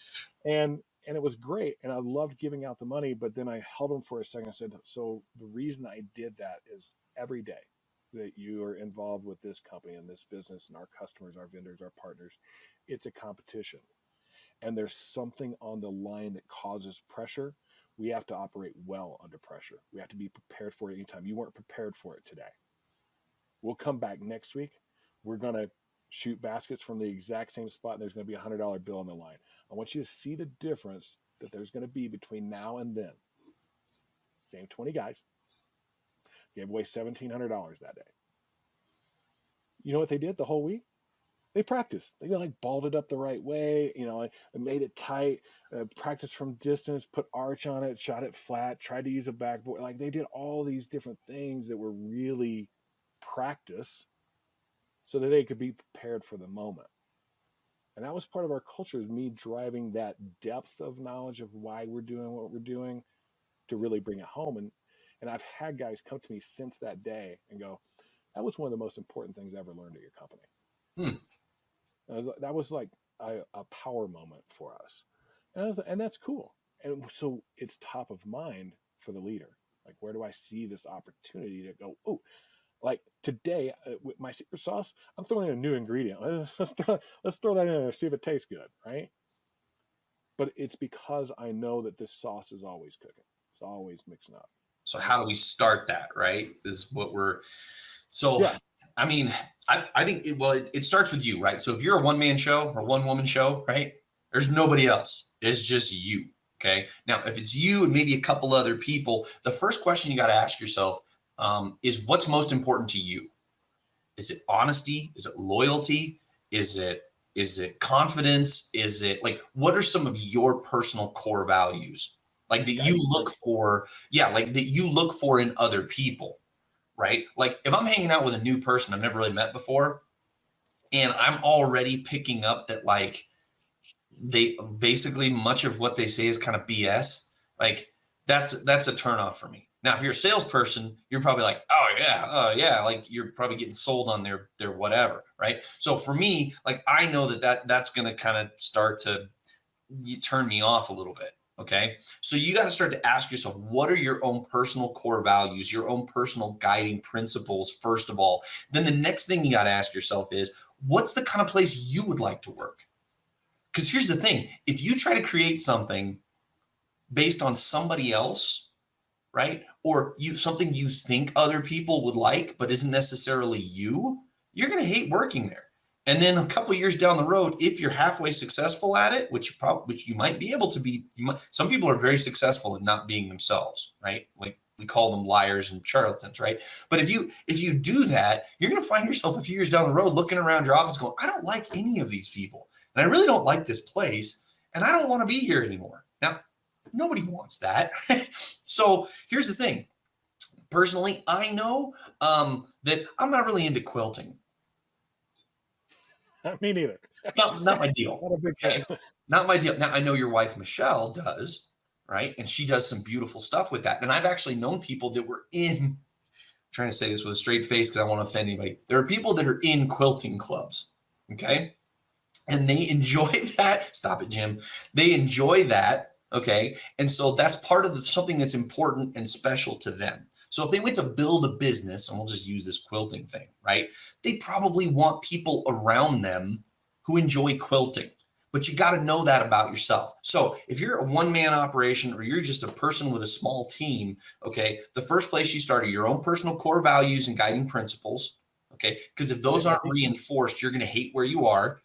And it was great. And I loved giving out the money, but then I held them for a second. I said, so the reason I did that is every day that you are involved with this company and this business and our customers, our vendors, our partners, it's a competition. And there's something on the line that causes pressure. We have to operate well under pressure. We have to be prepared for it anytime. You weren't prepared for it today. We'll come back next week. We're going to shoot baskets from the exact same spot, and there's going to be a $100 bill on the line. I want you to see the difference that there's going to be between now and then. Same 20 guys. Gave away $1,700 that day. You know what they did the whole week? They practiced. They balled it up the right way. Made it tight, practiced from distance, put arch on it, shot it flat, tried to use a backboard. They did all these different things that were really practice so that they could be prepared for the moment. And that was part of our culture, is me driving that depth of knowledge of why we're doing what we're doing to really bring it home. And I've had guys come to me since that day and go, that was one of the most important things I ever learned at your company. That was like a power moment for us. And that's cool. And so it's top of mind for the leader. Where do I see this opportunity to go, today with my secret sauce, I'm throwing in a new ingredient. Let's throw that in there and see if it tastes good, right? But it's because I know that this sauce is always cooking. It's always mixing up. So how do we start that, right? Is what we're yeah. I mean, I think it starts with you, right? So if you're a one-man show or one-woman show, right, there's nobody else. It's just you, okay? Now, if it's you and maybe a couple other people, the first question you got to ask yourself is, what's most important to you? Is it honesty? Is it loyalty? Is it confidence? Is it what are some of your personal core values that you look for? Yeah, that you look for in other people. Right? If I'm hanging out with a new person I've never really met before, and I'm already picking up that they basically much of what they say is kind of BS, that's a turnoff for me. Now, if you're a salesperson, you're probably oh yeah, you're probably getting sold on their whatever, right? So for me, I know that's going to kind of start to turn me off a little bit. Okay. So you got to start to ask yourself, what are your own personal core values, your own personal guiding principles, first of all? Then the next thing you got to ask yourself is, what's the kind of place you would like to work? Because here's the thing. If you try to create something based on somebody else, right, or something you think other people would like, but isn't necessarily you're going to hate working there. And then a couple of years down the road, if you're halfway successful at it, which you might be able to be, some people are very successful at not being themselves, right? We call them liars and charlatans, right? But if you do that, you're going to find yourself a few years down the road looking around your office going, I don't like any of these people. And I really don't like this place. And I don't want to be here anymore. Now, nobody wants that. So here's the thing. Personally, I know that I'm not really into quilting. Me neither. Not my deal. Not a big fan. Not my deal. Now, I know your wife, Michelle, does, right? And she does some beautiful stuff with that. And I've actually known people that were I'm trying to say this with a straight face because I don't want to offend anybody. There are people that are in quilting clubs, okay? And they enjoy that. Stop it, Jim. They enjoy that, okay? And so that's part of something that's important and special to them. So if they went to build a business, and we'll just use this quilting thing, right? They probably want people around them who enjoy quilting, but you got to know that about yourself. So if you're a one-man operation or you're just a person with a small team, okay, the first place you start are your own personal core values and guiding principles, okay? Because if those aren't reinforced, you're going to hate where you are.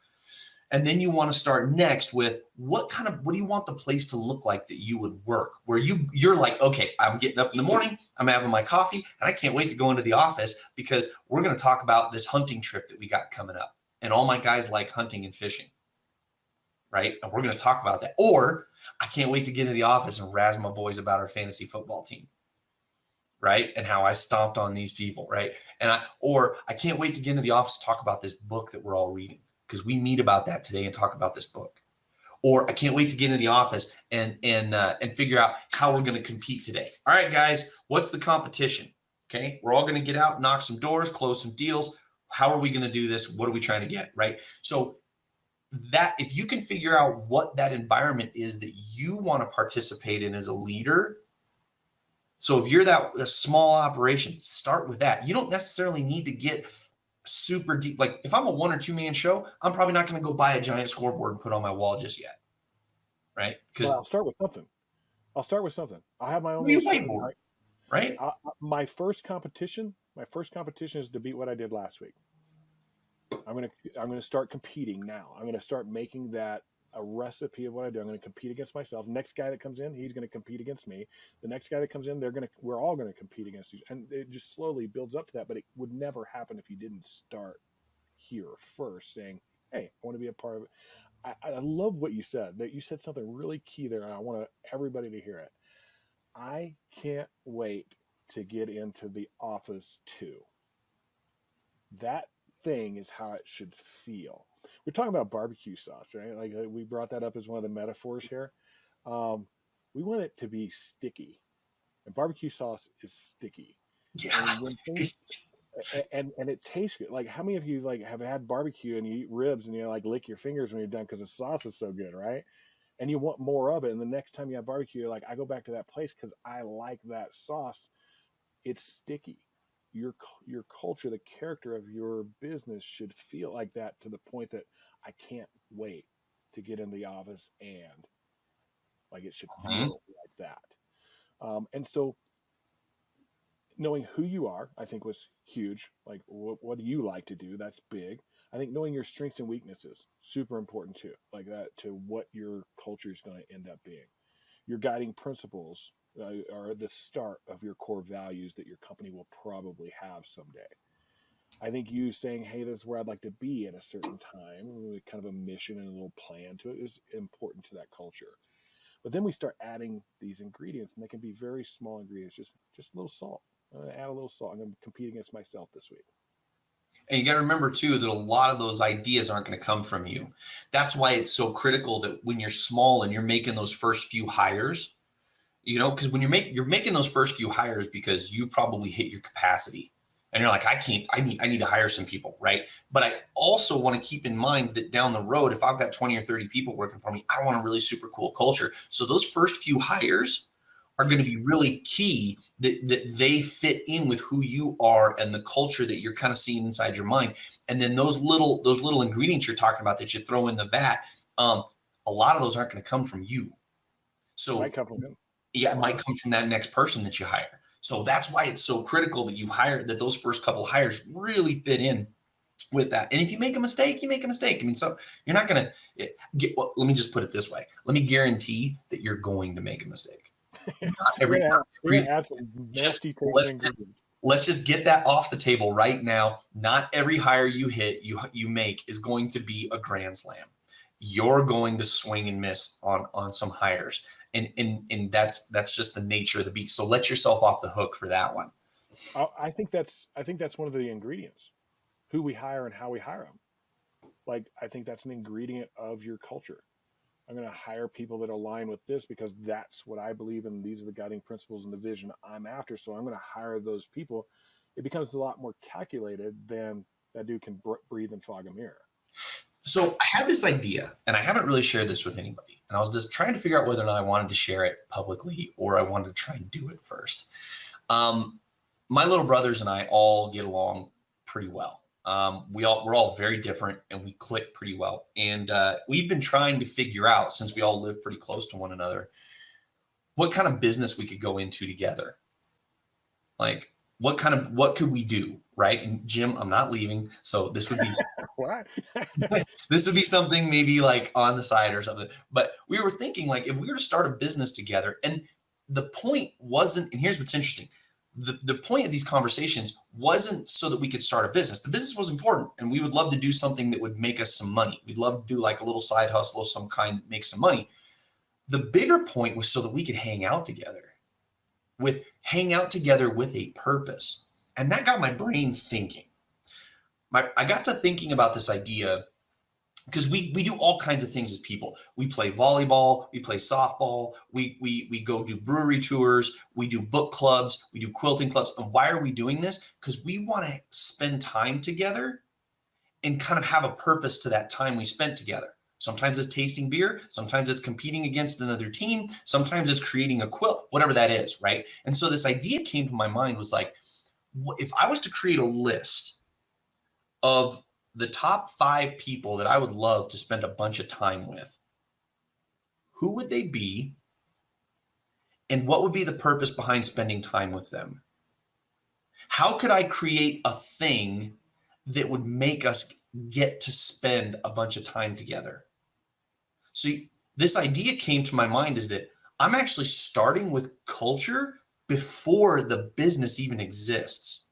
And then you want to start next with what do you want the place to look like that you would work, where you're like, okay, I'm getting up in the morning, I'm having my coffee, and I can't wait to go into the office because we're going to talk about this hunting trip that we got coming up. And all my guys like hunting and fishing, right? And we're going to talk about that. Or I can't wait to get into the office and razz my boys about our fantasy football team, right? And how I stomped on these people, right? Or I can't wait to get into the office to talk about this book that we're all reading, because we meet about that today and talk about this book. Or I can't wait to get into the office and figure out how we're going to compete today. All right, guys, what's the competition? Okay, we're all going to get out, knock some doors, close some deals. How are we going to do this? What are we trying to get, right? So that if you can figure out what that environment is that you want to participate in as a leader. So if you're a small operation, start with that. You don't necessarily need to get super deep. Like if I'm a 1 or 2 man show, I'm probably not going to go buy a giant scoreboard and put on my wall just yet. Right? Because I'll start with something. I have my own whiteboard, right? My first competition is to beat what I did last week. I'm gonna start competing now. I'm gonna start making that a recipe of what I do. I'm gonna compete against myself. Next guy that comes in, he's gonna compete against me. The next guy that comes in, we're all gonna compete against each, and it just slowly builds up to that. But it would never happen if you didn't start here first, saying, "Hey, I want to be a part of it." I love what you said. That you said something really key there, and I want everybody to hear it. I can't wait to get into the office too. That thing is how it should feel. We're talking about barbecue sauce, right? Like we brought that up as one of the metaphors here. We want it to be sticky, and barbecue sauce is sticky. Yeah. And it tastes good. Like how many of you like have had barbecue and you eat ribs and you like lick your fingers when you're done because the sauce is so good, right? And you want more of it. And the next time you have barbecue, you're like, I go back to that place because I like that sauce. It's sticky. Your culture, the character of your business should feel like that, to the point that I can't wait to get in the office, and like it should feel like that. And so knowing who you are, I think, was huge. Like, what do you like to do? That's big. I think knowing your strengths and weaknesses, super important too. Like that to what your culture is going to end up being. Your guiding principles are the start of your core values that your company will probably have someday. I think you saying, hey, this is where I'd like to be at a certain time, with kind of a mission and a little plan to it, is important to that culture. But then we start adding these ingredients, and they can be very small ingredients, just a little salt. I'm going to add a little salt. I'm going to compete against myself this week. And you got to remember too that a lot of those ideas aren't going to come from you. That's why it's so critical that when you're small and you're making those first few hires, because when you're making those first few hires because you probably hit your capacity and you're like, I need to hire some people, right? But I also want to keep in mind that down the road, if I've got 20 or 30 people working for me, I want a really super cool culture. So those first few hires are going to be really key, that they fit in with who you are and the culture that you're kind of seeing inside your mind. And then those little ingredients you're talking about that you throw in the vat, a lot of those aren't going to come from you. So might come from them. Yeah, it might come from that next person that you hire. So that's why it's so critical that those first couple hires really fit in with that. And if you make a mistake, you make a mistake. I mean, so you're not going to let me just put it this way. Let me guarantee that you're going to make a mistake. Let's just get that off the table right now. Not every hire you make is going to be a grand slam. You're going to swing and miss on some hires. And that's just the nature of the beast. So let yourself off the hook for that one. I think that's one of the ingredients, who we hire and how we hire them. Like, I think that's an ingredient of your culture. I'm going to hire people that align with this because that's what I believe in. These are the guiding principles and the vision I'm after. So I'm going to hire those people. It becomes a lot more calculated than that dude can breathe and fog a mirror. So I had this idea, and I haven't really shared this with anybody. And I was just trying to figure out whether or not I wanted to share it publicly or I wanted to try and do it first. My little brothers and I all get along pretty well. We're all very different, and we click pretty well. And we've been trying to figure out, since we all live pretty close to one another, what kind of business we could go into together. Like, what could we do, right? And Jim, I'm not leaving, so this would be this would be something maybe like on the side or something. But we were thinking, like, if we were to start a business together, and the point wasn't, and here's what's interesting. The point of these conversations wasn't so that we could start a business. The business was important, and we would love to do something that would make us some money. We'd love to do like a little side hustle of some kind that makes some money. The bigger point was so that we could hang out together with a purpose. And that got my brain thinking. I got to thinking about this idea because we do all kinds of things as people. We play volleyball, we play softball, we go do brewery tours, we do book clubs, we do quilting clubs. And why are we doing this? Because we want to spend time together and kind of have a purpose to that time we spent together. Sometimes it's tasting beer, sometimes it's competing against another team, sometimes it's creating a quilt, whatever that is, right? And so this idea came to my mind, was like, if I was to create a list of the top 5 people that I would love to spend a bunch of time with, who would they be? And what would be the purpose behind spending time with them? How could I create a thing that would make us get to spend a bunch of time together? So this idea came to my mind, is that I'm actually starting with culture before the business even exists.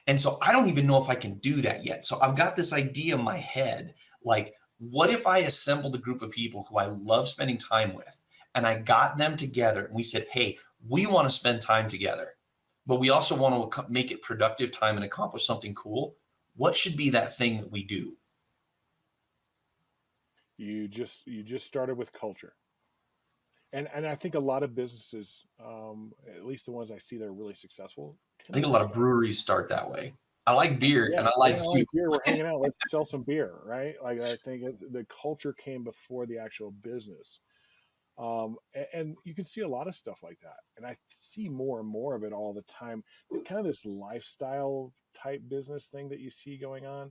And so I don't even know if I can do that yet. So I've got this idea in my head, like, what if I assembled a group of people who I love spending time with, and I got them together and we said, hey, we want to spend time together, but we also want to make it productive time and accomplish something cool. What should be that thing that we do? You just started with culture. And I think a lot of businesses, at least the ones I see that are really successful, I think a lot of breweries start that way. I like beer, and I like food. Beer. We're hanging out. Let's sell some beer, right? Like, I think the culture came before the actual business. And you can see a lot of stuff like that. And I see more and more of it all the time. Kind of this lifestyle type business thing that you see going on.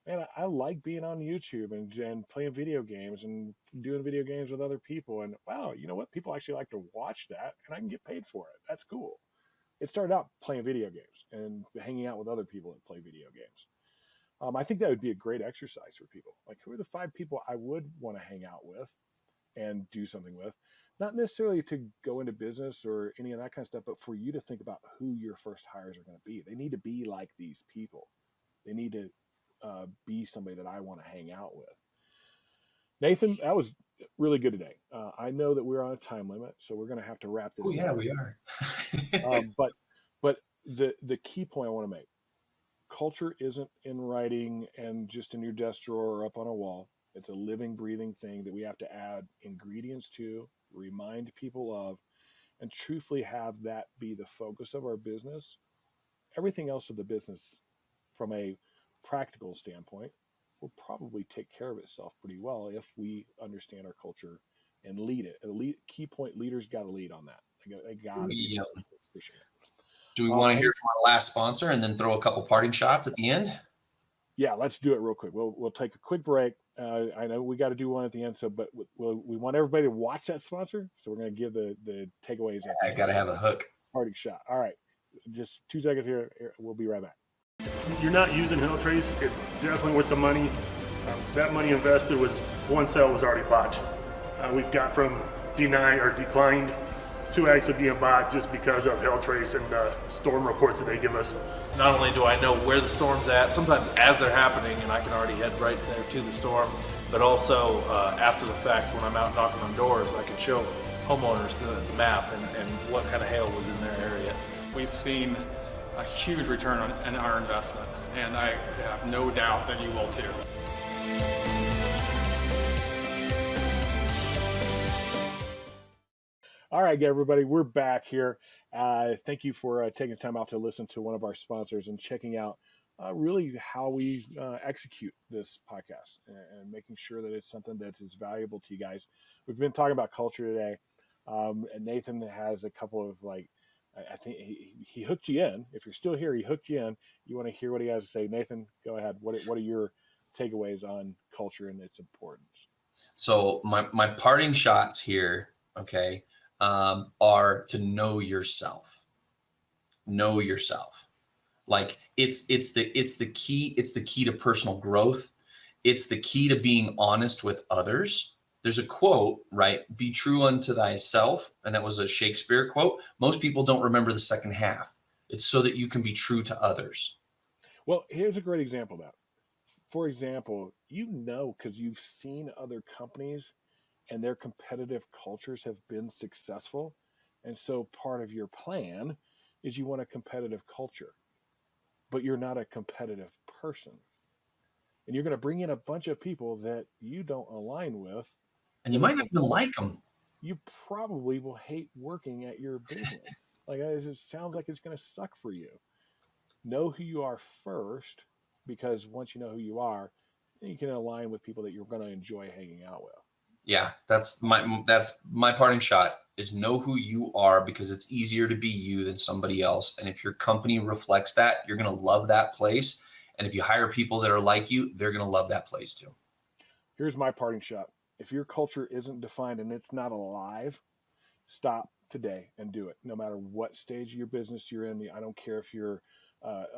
Man, I like being on YouTube and playing video games and doing video games with other people. And wow, you know what? People actually like to watch that, and I can get paid for it. That's cool. It started out playing video games and hanging out with other people that play video games. I think that would be a great exercise for people. Like, who are the 5 people I would want to hang out with and do something with? Not necessarily to go into business or any of that kind of stuff, but for you to think about who your first hires are going to be. They need to be like these people. They need to be somebody that I want to hang out with. Nathan, that was really good today. I know that we're on a time limit, so we're going to have to wrap this up. Yeah, we are. But the key point I want to make: culture isn't in writing and just in your desk drawer or up on a wall. It's a living, breathing thing that we have to add ingredients to, remind people of, and truthfully have that be the focus of our business. Everything else of the business, from a practical standpoint, will probably take care of itself pretty well if we understand our culture and lead it. Key point: leaders got to lead on that. They got to be for sure. Do we want to hear from our last sponsor and then throw a couple parting shots at the end? Yeah, let's do it real quick. We'll take a quick break. I know we got to do one at the end, but we want everybody to watch that sponsor, so we're going to give the takeaways. I got to have a hook. Parting shot. All right, just 2 seconds here. We'll be right back. You're not using Hill Trace, it's definitely worth the money. That money invested was, one sale was already bought. We've got from denied or declined 2 actually being bought just because of Hill Trace and the storm reports that they give us. Not only do I know where the storm's at, sometimes as they're happening, and I can already head right there to the storm, but also after the fact, when I'm out knocking on doors, I can show homeowners the map and what kind of hail was in their area. We've seen a huge return on our investment, and I have no doubt that you will too. All right, everybody, we're back here. Thank you for taking time out to listen to one of our sponsors and checking out really how we execute this podcast and making sure that it's something that is valuable to you guys. We've been talking about culture today, and Nathan has a couple of, like, I think he hooked you in. If you're still here, he hooked you in. You want to hear what he has to say. Nathan, go ahead. What are your takeaways on culture and its importance? So my parting shots here, okay, are to know yourself. Know yourself. Like it's the key to personal growth. It's the key to being honest with others. There's a quote, right? Be true unto thyself. And that was a Shakespeare quote. Most people don't remember the second half. It's so that you can be true to others. Well, here's a great example of that. For example, because you've seen other companies and their competitive cultures have been successful. And so part of your plan is you want a competitive culture, but you're not a competitive person. and you're going to bring in a bunch of people that you don't align with. And you might not even like them. You probably will hate working at your business. Like, it just sounds like it's going to suck for you. Know who you are first, because once you know who you are, then you can align with people that you're going to enjoy hanging out with. Yeah, that's my parting shot, is know who you are, because it's easier to be you than somebody else. And if your company reflects that, you're going to love that place. And if you hire people that are like you, they're going to love that place too. Here's my parting shot. If your culture isn't defined and it's not alive, stop today and do it. No matter what stage of your business you're in. I don't care if you're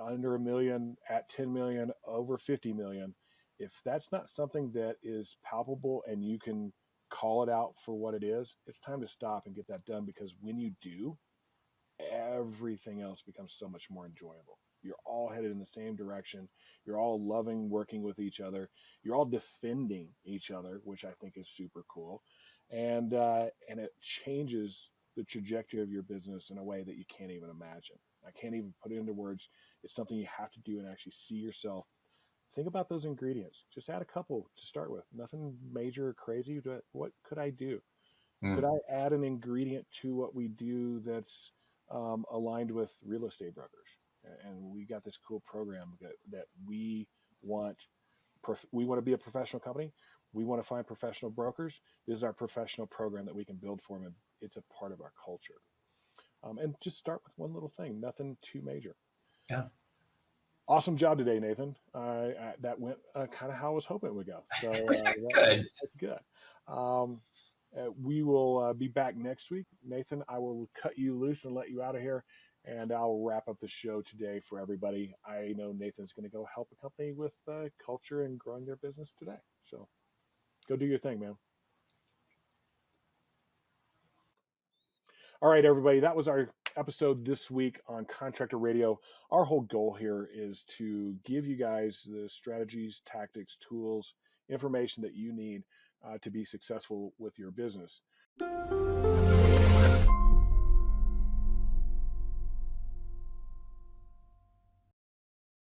under $1 million, at 10 million, over 50 million. If that's not something that is palpable and you can call it out for what it is, it's time to stop and get that done, because when you do, everything else becomes so much more enjoyable. You're all headed in the same direction. You're all loving working with each other. You're all defending each other, which I think is super cool. And it changes the trajectory of your business in a way that you can't even imagine. I can't even put it into words. It's something you have to do and actually see yourself. Think about those ingredients. Just add a couple to start with. Nothing major or crazy. What could I do? Could I add an ingredient to what we do that's aligned with real estate brokers? And we got this cool program that we want to be a professional company. We want to find professional brokers. This is our professional program that we can build for them. And it's a part of our culture. And just start with one little thing, nothing too major. Yeah. Awesome job today, Nathan. That went kind of how I was hoping it would go. So that's good. We will be back next week. Nathan, I will cut you loose and let you out of here, and I'll wrap up the show today for everybody. I know Nathan's going to go help a company with culture and growing their business today. So go do your thing, man. All right, everybody, that was our episode this week on Contractor Radio. Our whole goal here is to give you guys the strategies, tactics, tools, information that you need to be successful with your business.